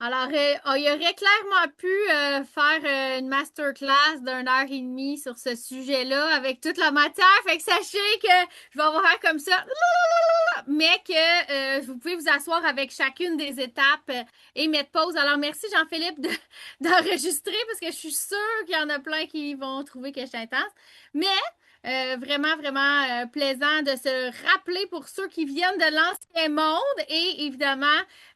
Alors, il aurait clairement pu faire une masterclass d'une heure et demie sur ce sujet-là avec toute la matière. Fait que sachez que je vais avoir faire comme ça, mais que vous pouvez vous asseoir avec chacune des étapes et mettre pause. Alors, merci Jean-Philippe d'enregistrer parce que je suis sûre qu'il y en a plein qui vont trouver que je suis intense. Mais vraiment, vraiment plaisant de se rappeler pour ceux qui viennent de l'ancien monde et évidemment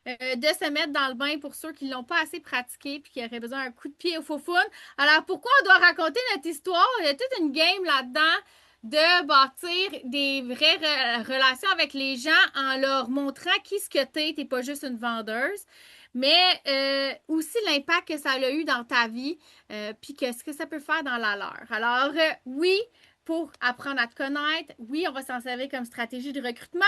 de se mettre dans le bain pour ceux qui ne l'ont pas assez pratiqué puis qui auraient besoin d'un coup de pied au faufoune. Alors, pourquoi on doit raconter notre histoire? Il y a toute une game là-dedans de bâtir des vraies relations avec les gens en leur montrant qui ce que t'es. T'es pas juste une vendeuse. Mais aussi l'impact que ça a eu dans ta vie, puis que ce que ça peut faire dans la leur. Alors, oui, pour apprendre à te connaître, oui, on va s'en servir comme stratégie de recrutement,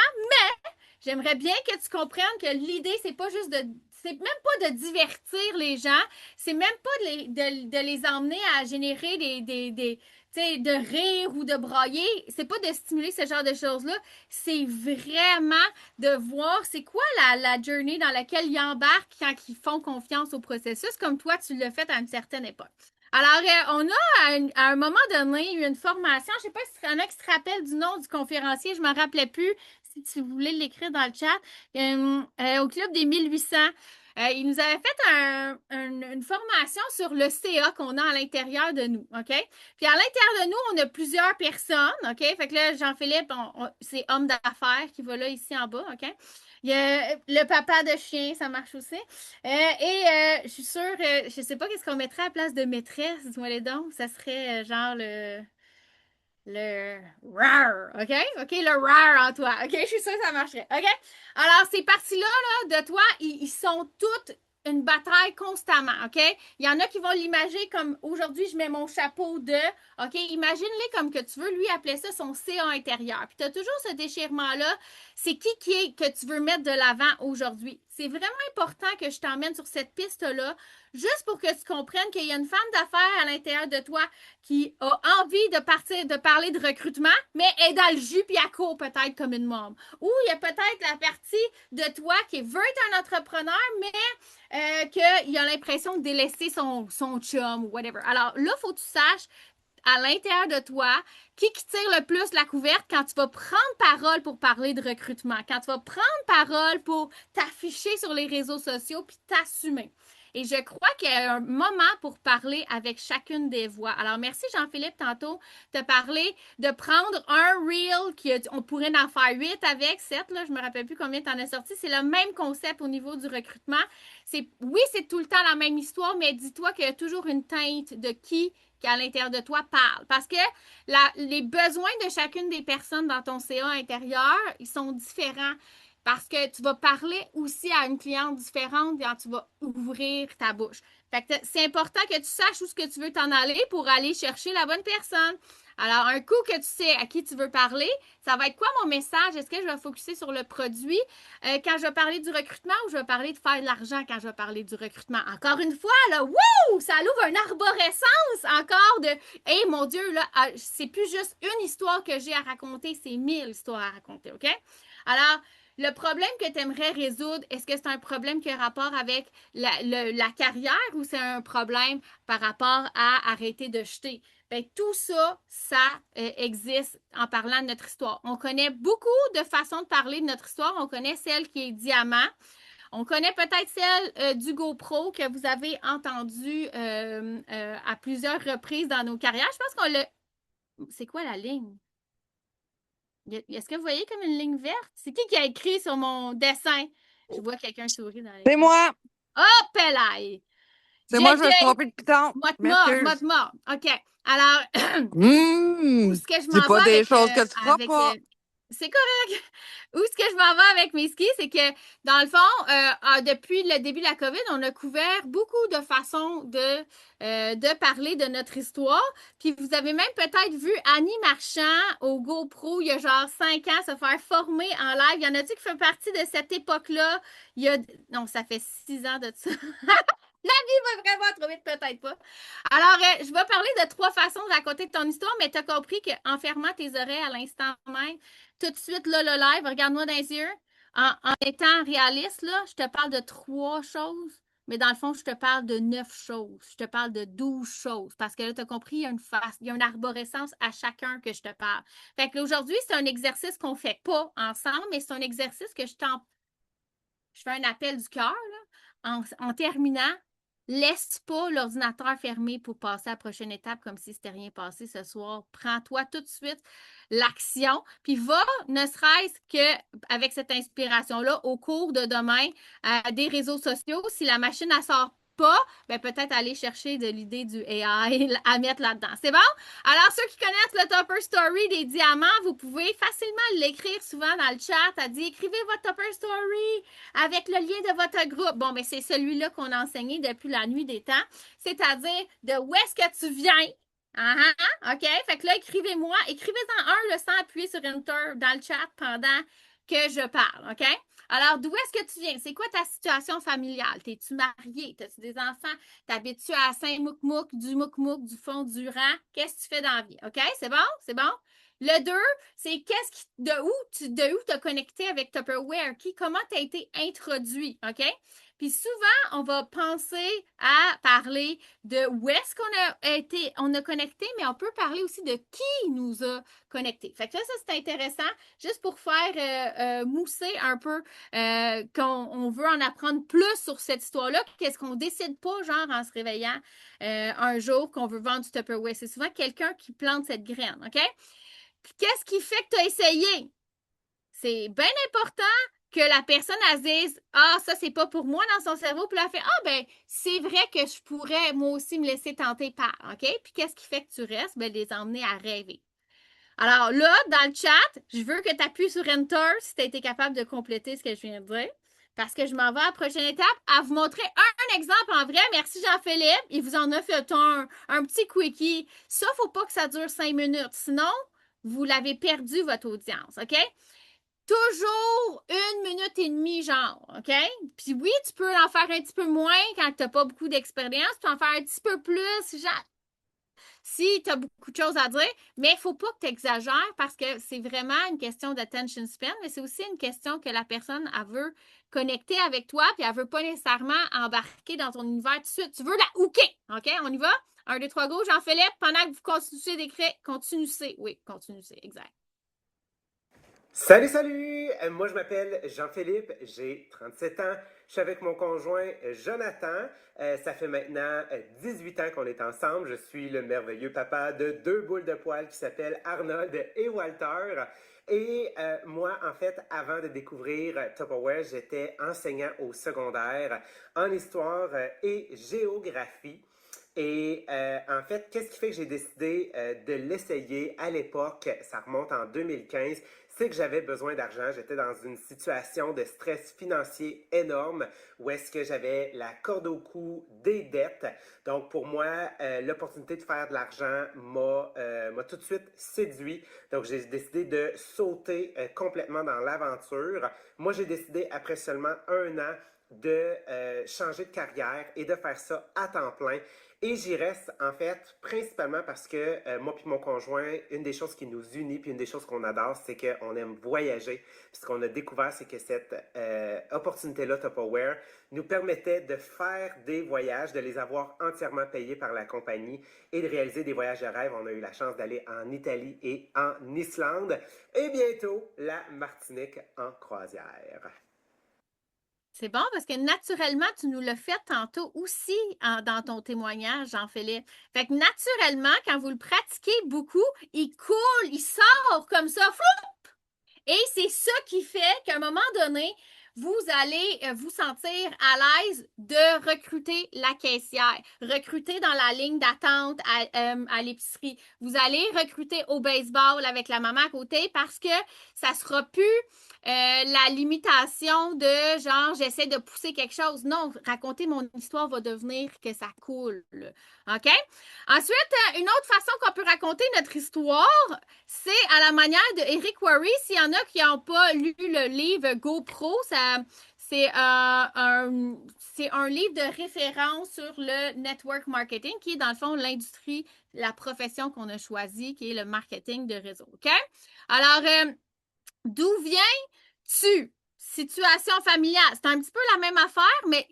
j'aimerais bien que tu comprennes que l'idée, c'est pas juste de. C'est même pas de divertir les gens, c'est même pas de les emmener à générer tu sais, de rire ou de brailler. C'est pas de stimuler ce genre de choses-là. C'est vraiment de voir c'est quoi la journey dans laquelle ils embarquent quand ils font confiance au processus, comme toi, tu l'as fait à une certaine époque. Alors, on a à un moment donné eu une formation, je ne sais pas si y en a qui se rappellent du nom du conférencier, je ne m'en rappelais plus, si tu voulais l'écrire dans le chat, au Club des 1800. Il nous avait fait une formation sur le CA qu'on a à l'intérieur de nous, OK? Puis à l'intérieur de nous, on a plusieurs personnes, OK? Fait que là, Jean-Philippe, c'est homme d'affaires qui va là, ici en bas, OK? Il y a le papa de chien, ça marche aussi. Je suis sûre, je sais pas qu'est-ce qu'on mettrait à la place de maîtresse, dis-moi les dons. Ça serait genre le rar, OK? OK, le rar en toi. OK, je suis sûre que ça marcherait. OK? Alors, ces parties-là, là, de toi, ils sont toutes une bataille constamment, OK? Il y en a qui vont l'imaginer comme aujourd'hui, je mets mon chapeau de, OK? Imagine-les comme que tu veux lui appeler ça son CA intérieur. Puis tu as toujours ce déchirement-là. C'est qui est que tu veux mettre de l'avant aujourd'hui? C'est vraiment important que je t'emmène sur cette piste-là, juste pour que tu comprennes qu'il y a une femme d'affaires à l'intérieur de toi qui a envie de partir, de parler de recrutement, mais est dans le jus puis à court peut-être comme une môme. Ou il y a peut-être la partie de toi qui veut être un entrepreneur, mais qu'il a l'impression de délaisser son chum ou whatever. Alors là, il faut que tu saches à l'intérieur de toi qui tire le plus la couverte quand tu vas prendre parole pour parler de recrutement, quand tu vas prendre parole pour t'afficher sur les réseaux sociaux puis t'assumer. Et je crois qu'il y a un moment pour parler avec chacune des voix. Alors, merci Jean-Philippe tantôt de parler de prendre un reel on pourrait en faire 8 avec 7 là, je me rappelle plus combien tu en as sorti. C'est le même concept au niveau du recrutement. Oui, c'est tout le temps la même histoire, mais dis-toi qu'il y a toujours une teinte de qui à l'intérieur de toi parle. Parce que les besoins de chacune des personnes dans ton CA intérieur, ils sont différents. Parce que tu vas parler aussi à une cliente différente quand tu vas ouvrir ta bouche. Fait que c'est important que tu saches où ce que tu veux t'en aller pour aller chercher la bonne personne. Alors, un coup que tu sais à qui tu veux parler, ça va être quoi mon message? Est-ce que je vais focuser sur le produit quand je vais parler du recrutement ou je vais parler de faire de l'argent quand je vais parler du recrutement? Encore une fois, là, wouh! Ça ouvre une arborescence encore de hey, mon Dieu, là, c'est plus juste une histoire que j'ai à raconter, c'est 1000 histoires à raconter, OK? Alors, le problème que tu aimerais résoudre, est-ce que c'est un problème qui a rapport avec la carrière ou c'est un problème par rapport à arrêter de jeter? Bien, tout ça, ça existe en parlant de notre histoire. On connaît beaucoup de façons de parler de notre histoire. On connaît celle qui est diamant. On connaît peut-être celle du GoPro que vous avez entendue à plusieurs reprises dans nos carrières. Je pense qu'on l'a. C'est quoi la ligne? Est-ce que vous voyez comme une ligne verte? C'est qui a écrit sur mon dessin? Je vois quelqu'un sourire dans C'est l'écran. moi! Oh, pelaille! C'est moi, je JJ, me suis trompée depuis temps. mode mort, mode M'excuse. mort. OK. Alors, où Hum, est-ce que je dis m'en vais pas des choses que tu feras avec pas. c'est correct. Où est-ce que je m'en vais avec mes skis? C'est que, dans le fond, depuis le début de la COVID, on a couvert beaucoup de façons de parler de notre histoire. Puis vous avez même peut-être vu Annie Marchand au GoPro il y a genre 5 ans se faire former en live. Y en a-tu qui fait partie de cette époque-là? Il y a... Non, ça fait 6 ans de ça. La vie va vraiment trop vite, peut-être pas. Alors, je vais parler de 3 façons de raconter ton histoire, mais tu as compris qu'en fermant tes oreilles à l'instant même, tout de suite, là, le live, regarde-moi dans les yeux. En étant réaliste, là, je te parle de 3 choses. mais dans le fond, je te parle de 9 choses. Je te parle de 12 choses. Parce que là, tu as compris, il y a une arborescence à chacun que je te parle. Fait que aujourd'hui, c'est un exercice qu'on fait pas ensemble, mais c'est un exercice que je fais un appel du cœur, en terminant. Laisse pas l'ordinateur fermé pour passer à la prochaine étape comme si c'était rien passé ce soir. Prends-toi tout de suite l'action, puis va, ne serait-ce qu'avec cette inspiration-là, au cours de demain, à des réseaux sociaux. Si la machine ne sort pas, ben peut-être aller chercher de l'idée du AI à mettre là-dedans. C'est bon? Alors, ceux qui connaissent le Topper Story des diamants, vous pouvez facilement l'écrire souvent dans le chat. Elle dit, écrivez votre Topper Story avec le lien de votre groupe. Bon, mais c'est celui-là qu'on a enseigné depuis la nuit des temps, c'est-à-dire de où est-ce que tu viens. OK? Fait que là, écrivez-en un le sans appuyer sur Enter dans le chat pendant que je parle. OK? Alors, d'où est-ce que tu viens? C'est quoi ta situation familiale? T'es-tu marié? T'as-tu des enfants? T'habites-tu à Saint-Moukmouk, du Moukmouk, du fond du rang? Qu'est-ce que tu fais dans la vie? OK? C'est bon? C'est bon? Le 2, c'est de où tu as connecté avec Tupperware? Comment tu as été introduit? OK? Puis souvent, on va penser à parler de où est-ce on a connecté, mais on peut parler aussi de qui nous a connectés. Fait que là, ça, c'est intéressant, juste pour faire mousser un peu qu'on veut en apprendre plus sur cette histoire-là. Qu'est-ce qu'on décide pas, genre, en se réveillant un jour qu'on veut vendre du Tupperware? C'est souvent quelqu'un qui plante cette graine, OK? Puis qu'est-ce qui fait que tu as essayé? C'est bien important que la personne, elle se dise, ah, ça, c'est pas pour moi dans son cerveau. Puis elle fait, ah, ben, c'est vrai que je pourrais, moi aussi, me laisser tenter par. OK? Puis qu'est-ce qui fait que tu restes? Ben, les emmener à rêver. Alors là, dans le chat, je veux que tu appuies sur Enter si tu as été capable de compléter ce que je viens de dire. Parce que je m'en vais à la prochaine étape à vous montrer un exemple en vrai. Merci Jean-Philippe. Il vous en a fait un petit quickie. Ça, faut pas que ça dure 5 minutes. Sinon, vous l'avez perdu, votre audience. OK? Toujours 1 minute et demie, genre, OK? Puis oui, tu peux en faire un petit peu moins quand tu n'as pas beaucoup d'expérience. Tu peux en faire un petit peu plus, genre, si tu as beaucoup de choses à dire, mais il ne faut pas que tu exagères parce que c'est vraiment une question d'attention span, mais c'est aussi une question que la personne, elle veut connecter avec toi, puis elle ne veut pas nécessairement embarquer dans ton univers tout de suite. Tu veux la hooker, OK? On y va? 1, 2, 3, go, Jean-Philippe, pendant que vous continuez d'écrire, continuez. Oui, continuez, exact. Salut, salut! Moi, je m'appelle Jean-Philippe, j'ai 37 ans. Je suis avec mon conjoint Jonathan. Ça fait maintenant 18 ans qu'on est ensemble. Je suis le merveilleux papa de 2 boules de poils qui s'appellent Arnold et Walter. Et moi, en fait, avant de découvrir Tupperware, j'étais enseignant au secondaire en histoire et géographie. Et en fait, qu'est-ce qui fait que j'ai décidé de l'essayer à l'époque? Ça remonte en 2015. C'est que j'avais besoin d'argent. J'étais dans une situation de stress financier énorme où est-ce que j'avais la corde au cou des dettes. Donc, pour moi, l'opportunité de faire de l'argent m'a tout de suite séduit. Donc, j'ai décidé de sauter complètement dans l'aventure. Moi, j'ai décidé, après seulement 1 an, de changer de carrière et de faire ça à temps plein. Et j'y reste, en fait, principalement parce que moi et mon conjoint, une des choses qui nous unit, puis une des choses qu'on adore, c'est qu'on aime voyager. Puis ce qu'on a découvert, c'est que cette opportunité-là, Tupperware, nous permettait de faire des voyages, de les avoir entièrement payés par la compagnie et de réaliser des voyages de rêve. On a eu la chance d'aller en Italie et en Islande et bientôt la Martinique en croisière. C'est bon parce que naturellement, tu nous l'as fait tantôt aussi dans ton témoignage, Jean-Philippe. Fait que naturellement, quand vous le pratiquez beaucoup, il coule, il sort comme ça. Floup! Et c'est ça qui fait qu'à un moment donné, vous allez vous sentir à l'aise de recruter la caissière, recruter dans la ligne d'attente à l'épicerie. Vous allez recruter au baseball avec la maman à côté parce que ça sera plus la limitation de genre j'essaie de pousser quelque chose. Non, raconter mon histoire va devenir que ça coule. OK? Ensuite, une autre façon qu'on peut raconter notre histoire, c'est à la manière de Eric Worre. S'il y en a qui n'ont pas lu le livre GoPro, c'est un livre de référence sur le network marketing, qui est dans le fond l'industrie, la profession qu'on a choisie, qui est le marketing de réseau. OK? Alors, d'où viens-tu? Situation familiale. C'est un petit peu la même affaire, mais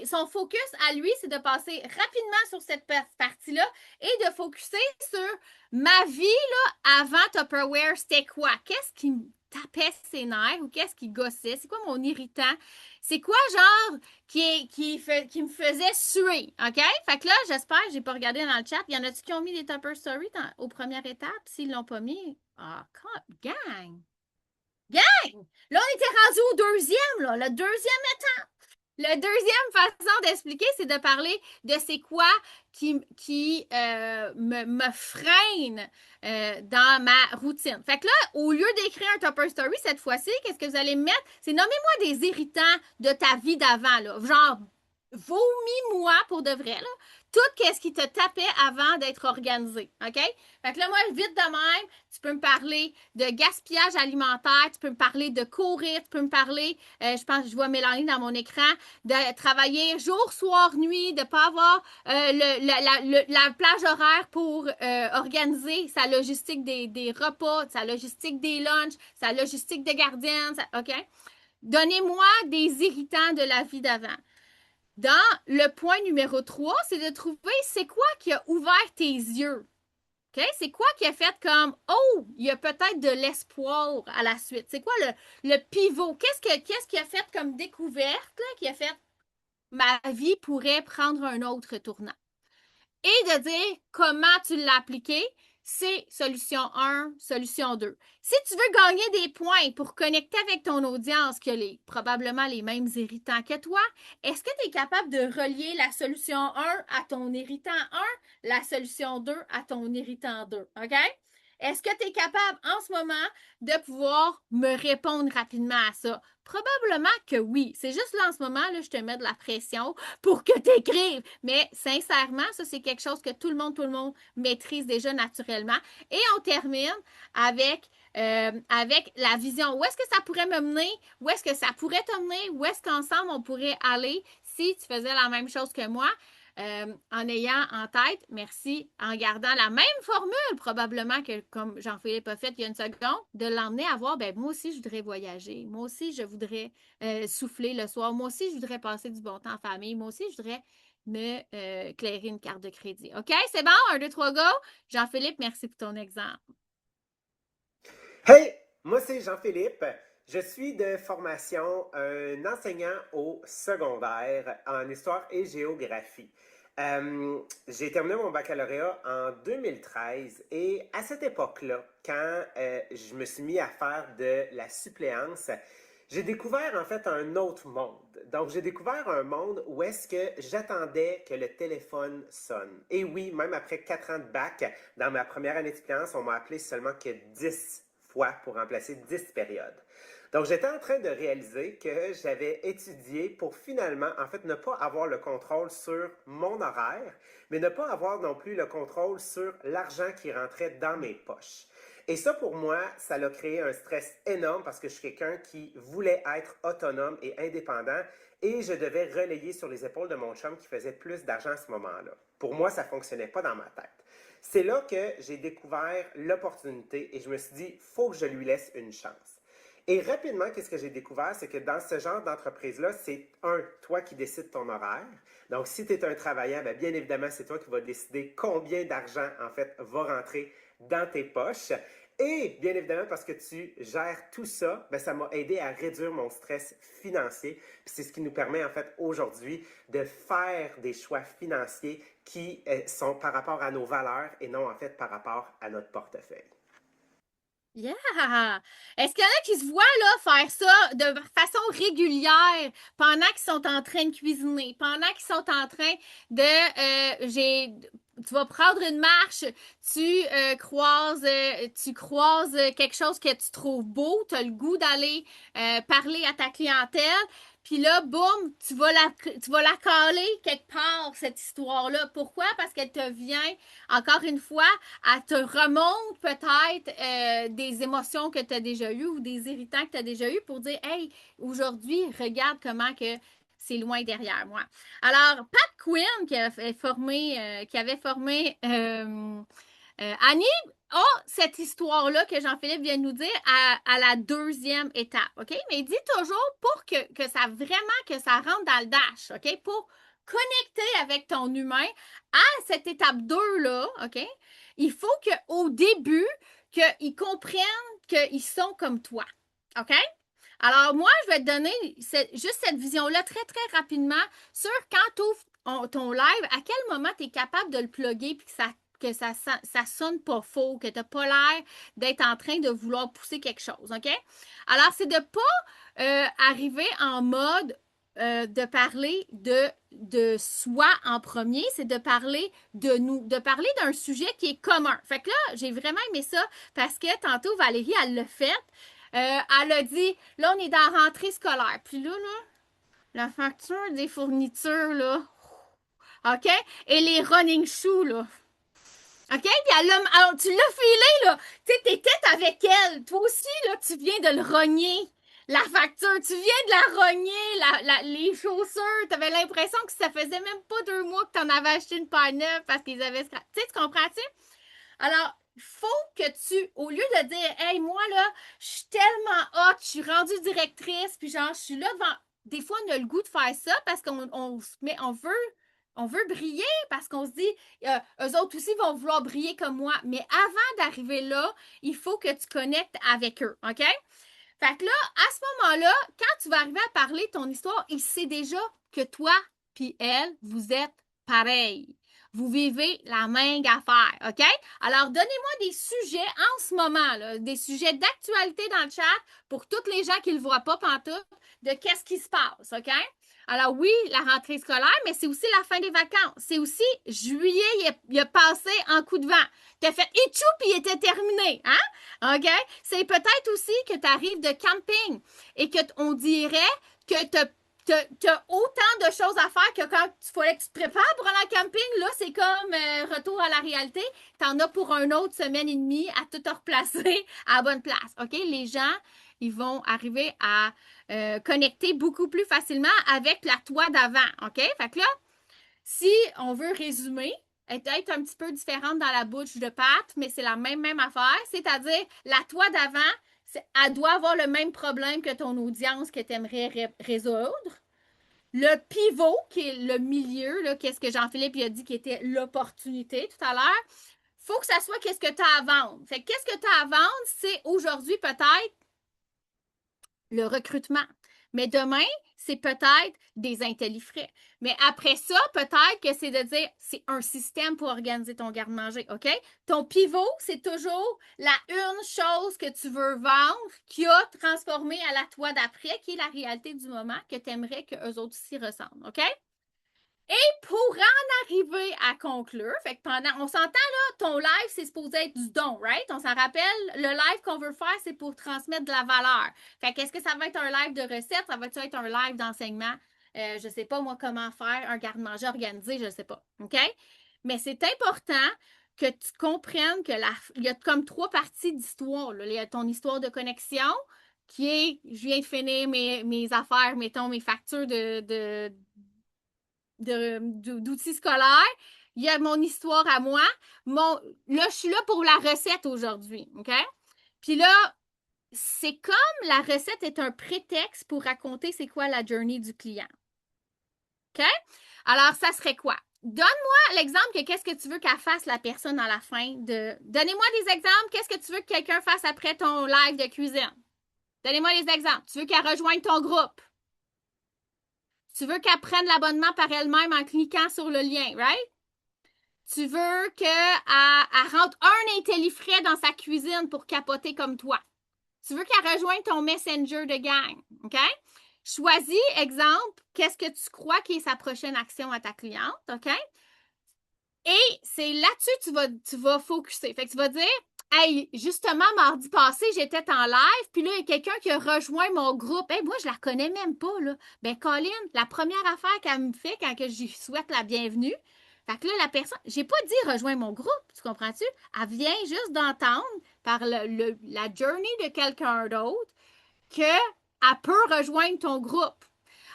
son focus à lui, c'est de passer rapidement sur cette partie-là et de focuser sur ma vie là, avant Tupperware, c'était quoi? Qu'est-ce qui me tapait ses nerfs ou qu'est-ce qui gossait? C'est quoi mon irritant? C'est quoi, genre, qui me faisait suer? OK? Fait que là, j'espère, j'ai pas regardé dans le chat. Il y en a-tu qui ont mis des Tupper Stories aux premières étapes? S'ils l'ont pas mis, gang! Gang! Là, on était rendu au deuxième, là, le deuxième étape. La deuxième façon d'expliquer, c'est de parler de c'est quoi qui me freine dans ma routine. Fait que là, au lieu d'écrire un Tupper Story, cette fois-ci, qu'est-ce que vous allez me mettre? C'est nommez-moi des irritants de ta vie d'avant, là. Genre, vomis-moi pour de vrai, là. Tout ce qui te tapait avant d'être organisé, OK? Fait que là, moi, vite de même, tu peux me parler de gaspillage alimentaire, tu peux me parler de courir, tu peux me parler, je pense que je vois Mélanie dans mon écran, de travailler jour, soir, nuit, de ne pas avoir la plage horaire pour organiser sa logistique des repas, sa logistique des lunchs, sa logistique de gardienne, OK? Donnez-moi des irritants de la vie d'avant. Dans le point numéro 3, c'est de trouver c'est quoi qui a ouvert tes yeux. OK? C'est quoi qui a fait comme oh, il y a peut-être de l'espoir à la suite? C'est quoi le pivot? Qu'est-ce qui a fait comme découverte là, qui a fait ma vie pourrait prendre un autre tournant? Et de dire comment tu l'as appliqué, c'est solution 1, solution 2. Si tu veux gagner des points pour connecter avec ton audience qui a probablement les mêmes irritants que toi, est-ce que tu es capable de relier la solution 1 à ton irritant 1, la solution 2 à ton irritant 2? OK? Est-ce que tu es capable en ce moment de pouvoir me répondre rapidement à ça? Probablement que oui. C'est juste là en ce moment, là, je te mets de la pression pour que tu écrives. Mais sincèrement, ça, c'est quelque chose que tout le monde maîtrise déjà naturellement. Et on termine avec la vision. Où est-ce que ça pourrait me mener? Où est-ce que ça pourrait te mener? Où est-ce qu'ensemble on pourrait aller si tu faisais la même chose que moi? En ayant en tête, merci, en gardant la même formule, probablement que comme Jean-Philippe a fait il y a une seconde, de l'emmener à voir, ben moi aussi, je voudrais voyager. Moi aussi, je voudrais souffler le soir. Moi aussi, je voudrais passer du bon temps en famille. Moi aussi, je voudrais me clairer une carte de crédit. OK? C'est bon? 1, 2, 3, go! Jean-Philippe, merci pour ton exemple. Hey! Moi, c'est Jean-Philippe. Je suis de formation un enseignant au secondaire en histoire et géographie. J'ai terminé mon baccalauréat en 2013 et à cette époque-là, quand je me suis mis à faire de la suppléance, j'ai découvert en fait un autre monde. Donc, j'ai découvert un monde où est-ce que j'attendais que le téléphone sonne. Et oui, même après 4 ans de bac, dans ma première année de suppléance, on m'a appelé seulement que 10 fois pour remplacer 10 périodes. Donc, j'étais en train de réaliser que j'avais étudié pour finalement, en fait, ne pas avoir le contrôle sur mon horaire, mais ne pas avoir non plus le contrôle sur l'argent qui rentrait dans mes poches. Et ça, pour moi, ça a créé un stress énorme parce que je suis quelqu'un qui voulait être autonome et indépendant et je devais relayer sur les épaules de mon chum qui faisait plus d'argent à ce moment-là. Pour moi, ça ne fonctionnait pas dans ma tête. C'est là que j'ai découvert l'opportunité et je me suis dit, il faut que je lui laisse une chance. Et rapidement, qu'est-ce que j'ai découvert? C'est que dans ce genre d'entreprise-là, c'est toi qui décides ton horaire. Donc, si tu es un travailleur, bien évidemment, c'est toi qui vas décider combien d'argent, en fait, va rentrer dans tes poches. Et bien évidemment, parce que tu gères tout ça, ça m'a aidé à réduire mon stress financier. Puis c'est ce qui nous permet, en fait, aujourd'hui, de faire des choix financiers qui sont par rapport à nos valeurs et non, en fait, par rapport à notre portefeuille. Yeah! Est-ce qu'il y en a qui se voient là faire ça de façon régulière pendant qu'ils sont en train de cuisiner, pendant qu'ils sont en train de tu vas prendre une marche, tu croises quelque chose que tu trouves beau, tu as le goût d'aller parler à ta clientèle. Puis là, boum, tu vas la caler quelque part, cette histoire-là. Pourquoi? Parce qu'elle te vient, encore une fois, elle te remonte peut-être des émotions que tu as déjà eues ou des irritants que tu as déjà eus pour dire « Hey, aujourd'hui, regarde comment que c'est loin derrière moi. » Alors, Pat Quinn, qui avait formé Annie, cette histoire-là que Jean-Philippe vient de nous dire à la deuxième étape, OK? Mais il dit toujours pour que ça vraiment, que ça rentre dans le dash, OK? Pour connecter avec ton humain à cette étape 2-là, OK? Il faut qu'au début, qu'ils comprennent qu'ils sont comme toi, OK? Alors, moi, je vais te donner juste cette vision-là très, très rapidement sur quand tu ouvres ton live, à quel moment tu es capable de le plugger puis que ça sonne pas faux, que tu n'as pas l'air d'être en train de vouloir pousser quelque chose, OK? Alors, c'est de ne pas arriver en mode de parler de soi en premier, c'est de parler de nous, de parler d'un sujet qui est commun. Fait que là, j'ai vraiment aimé ça parce que tantôt, Valérie, elle l'a fait. Elle a dit, là, on est dans la rentrée scolaire. Puis là, la facture des fournitures, là, OK? Et les running shoes, là. OK? Puis alors, tu l'as filé, là. Tu sais, t'étais avec elle. Toi aussi, là, tu viens de le rogner. La facture, tu viens de la rogner, les chaussures. T'avais l'impression que ça faisait même pas 2 mois que t'en avais acheté une paire neuve parce qu'ils avaient... Tu sais, tu comprends-tu? Alors, il faut que au lieu de dire, hey, moi, là, je suis tellement hot, je suis rendue directrice, puis genre, je suis là devant. Des fois, on a le goût de faire ça parce on veut briller, parce qu'on se dit, eux autres aussi vont vouloir briller comme moi. Mais avant d'arriver là, il faut que tu connectes avec eux, OK? Fait que là, à ce moment-là, quand tu vas arriver à parler de ton histoire, il sait déjà que toi puis elle, vous êtes pareils. Vous vivez la même affaire, OK? Alors, donnez-moi des sujets en ce moment, là, des sujets d'actualité dans le chat pour toutes les gens qui ne le voient pas pantoute, de qu'est-ce qui se passe, OK? Alors oui, la rentrée scolaire, mais c'est aussi la fin des vacances. C'est aussi juillet, il a passé en coup de vent. T'as fait itchou puis il était terminé, hein? OK? C'est peut-être aussi que tu arrives de camping et qu'on dirait que t'as autant de choses à faire que quand il fallait que tu te prépares pour aller en camping. Là, c'est comme retour à la réalité. T'en as pour une autre semaine et demie à tout te replacer à la bonne place. OK? Les gens, ils vont arriver à connecter beaucoup plus facilement avec la toi d'avant. OK? Fait que là, si on veut résumer, être un petit peu différente dans la bouche de pâte, mais c'est la même affaire, c'est-à-dire la toi d'avant, elle doit avoir le même problème que ton audience que tu aimerais résoudre. Le pivot, qui est le milieu, qu'est-ce que Jean-Philippe a dit qui était l'opportunité tout à l'heure, il faut que ça soit qu'est-ce que tu as à vendre. Fait qu'est-ce que tu as à vendre, c'est aujourd'hui peut-être le recrutement. Mais demain, c'est peut-être des intellifrais. Mais après ça, peut-être que c'est de dire, c'est un système pour organiser ton garde-manger, OK? Ton pivot, c'est toujours la une chose que tu veux vendre qui a transformé à la toi d'après, qui est la réalité du moment que tu aimerais qu'eux autres aussi ressemblent, OK? Et pour en arriver à conclure, fait que on s'entend là, ton live, c'est supposé être du don, right? On s'en rappelle, le live qu'on veut faire, c'est pour transmettre de la valeur. Fait qu'est-ce que ça va être un live de recettes? Ça va être un live d'enseignement? Je sais pas, moi, comment faire un garde-manger organisé, je sais pas, OK? Mais c'est important que tu comprennes il y a comme 3 parties d'histoire. Il y a ton histoire de connexion, qui est, je viens de finir mes affaires, mettons, mes factures d'outils scolaires. Il y a mon histoire à moi. Là, je suis là pour la recette aujourd'hui, OK? Puis là, c'est comme la recette est un prétexte pour raconter c'est quoi la journey du client. OK? Alors, ça serait quoi? Donne-moi l'exemple que qu'est-ce que tu veux qu'elle fasse la personne à la fin de... Donnez-moi des exemples. Qu'est-ce que tu veux que quelqu'un fasse après ton live de cuisine? Donnez-moi des exemples. Tu veux qu'elle rejoigne ton groupe? Tu veux qu'elle prenne l'abonnement par elle-même en cliquant sur le lien, right? Tu veux qu'elle rentre un intellifrais dans sa cuisine pour capoter comme toi. Tu veux qu'elle rejoigne ton messenger de gang, OK? Choisis, exemple, qu'est-ce que tu crois qui est sa prochaine action à ta cliente, OK? Et c'est là-dessus que tu vas focuser. Fait que tu vas dire, hey, justement, mardi passé, j'étais en live, puis là, il y a quelqu'un qui a rejoint mon groupe. Hey, moi, je la connais même pas, là. Ben, Colin, la première affaire qu'elle me fait quand j'y souhaite la bienvenue, fait que là, la personne, j'ai pas dit rejoins mon groupe, tu comprends-tu? Elle vient juste d'entendre par la journey de quelqu'un d'autre qu'elle peut rejoindre ton groupe.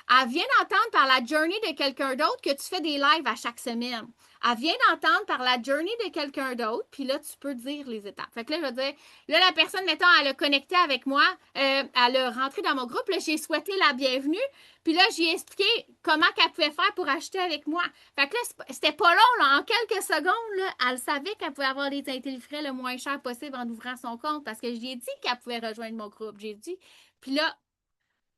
Elle vient d'entendre par la journey de quelqu'un d'autre que tu fais des lives à chaque semaine. Elle vient d'entendre par la journey de quelqu'un d'autre, puis là, tu peux dire les étapes. Fait que là, je veux dire, là, la personne, mettons, elle a connecté avec moi, elle a rentré dans mon groupe, là, j'ai souhaité la bienvenue, puis là, j'ai expliqué comment qu'elle pouvait faire pour acheter avec moi. Fait que là, c'était pas long, là, en quelques secondes, là, elle savait qu'elle pouvait avoir des intellifrais le moins cher possible en ouvrant son compte, parce que j'ai dit qu'elle pouvait rejoindre mon groupe, j'ai dit. Puis là,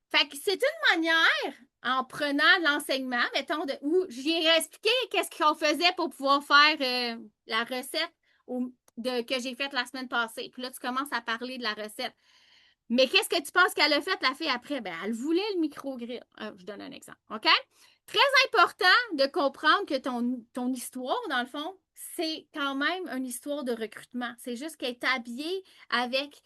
fait que c'est une manière, en prenant de l'enseignement, mettons, où j'ai expliqué qu'est-ce qu'on faisait pour pouvoir faire la recette que j'ai faite la semaine passée. Puis là, tu commences à parler de la recette. Mais qu'est-ce que tu penses qu'elle a fait, la fille, après? Ben, elle voulait le micro-grill. Je donne un exemple, OK? Très important de comprendre que ton histoire, dans le fond, c'est quand même une histoire de recrutement. C'est juste qu'elle est habillée avec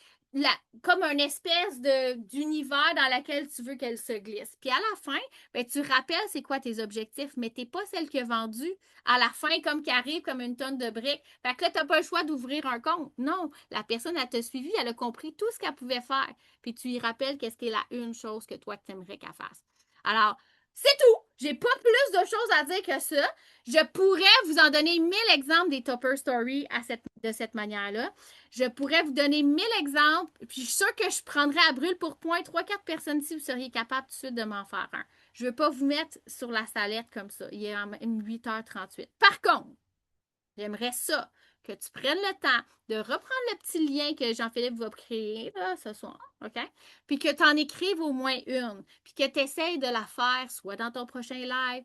comme une espèce d'univers dans lequel tu veux qu'elle se glisse. Puis à la fin, ben, tu rappelles c'est quoi tes objectifs, mais t'es pas celle qui a vendu à la fin comme qui arrive comme une tonne de briques. Fait que là, t'as pas le choix d'ouvrir un compte. Non, la personne, elle t'a suivi, elle a compris tout ce qu'elle pouvait faire. Puis tu y rappelles qu'est-ce qui est la une chose que toi, tu aimerais qu'elle fasse. Alors, c'est tout. J'ai pas plus de choses à dire que ça. Je pourrais vous en donner 1000 exemples des Topper Stories de cette manière-là. Je pourrais vous donner 1000 exemples. Puis je suis sûre que je prendrais à brûle pour point 3-4 personnes si vous seriez capable tout de suite de m'en faire un. Je ne veux pas vous mettre sur la salette comme ça. Il est 8h38. Par contre, j'aimerais ça que tu prennes le temps de reprendre le petit lien que Jean-Philippe va créer là, ce soir, OK? Puis que tu en écrives au moins une, puis que tu essayes de la faire, soit dans ton prochain live,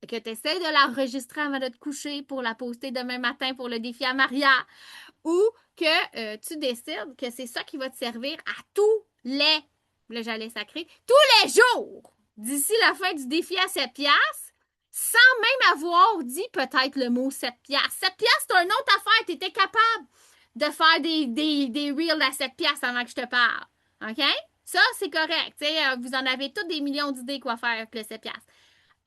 que tu essayes de l'enregistrer avant de te coucher pour la poster demain matin pour le défi à Maria, ou que tu décides que c'est ça qui va te servir à là j'allais sacrer, tous les jours d'ici la fin du défi à 7 piastres, sans même avoir dit peut-être le mot 7 piastres. 7 piastres, c'est une autre affaire. Tu étais capable de faire des reels à 7 piastres avant que je te parle. OK? Ça, c'est correct. Vous en avez tous des millions d'idées quoi faire avec le 7 piastres.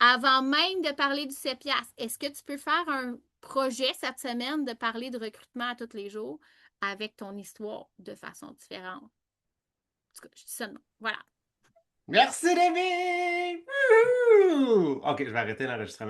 Avant même de parler du 7 piastres, est-ce que tu peux faire un projet cette semaine de parler de recrutement à tous les jours avec ton histoire de façon différente? En tout cas, je dis ça de même. Voilà. Merci, David! OK, je vais arrêter l'enregistrement.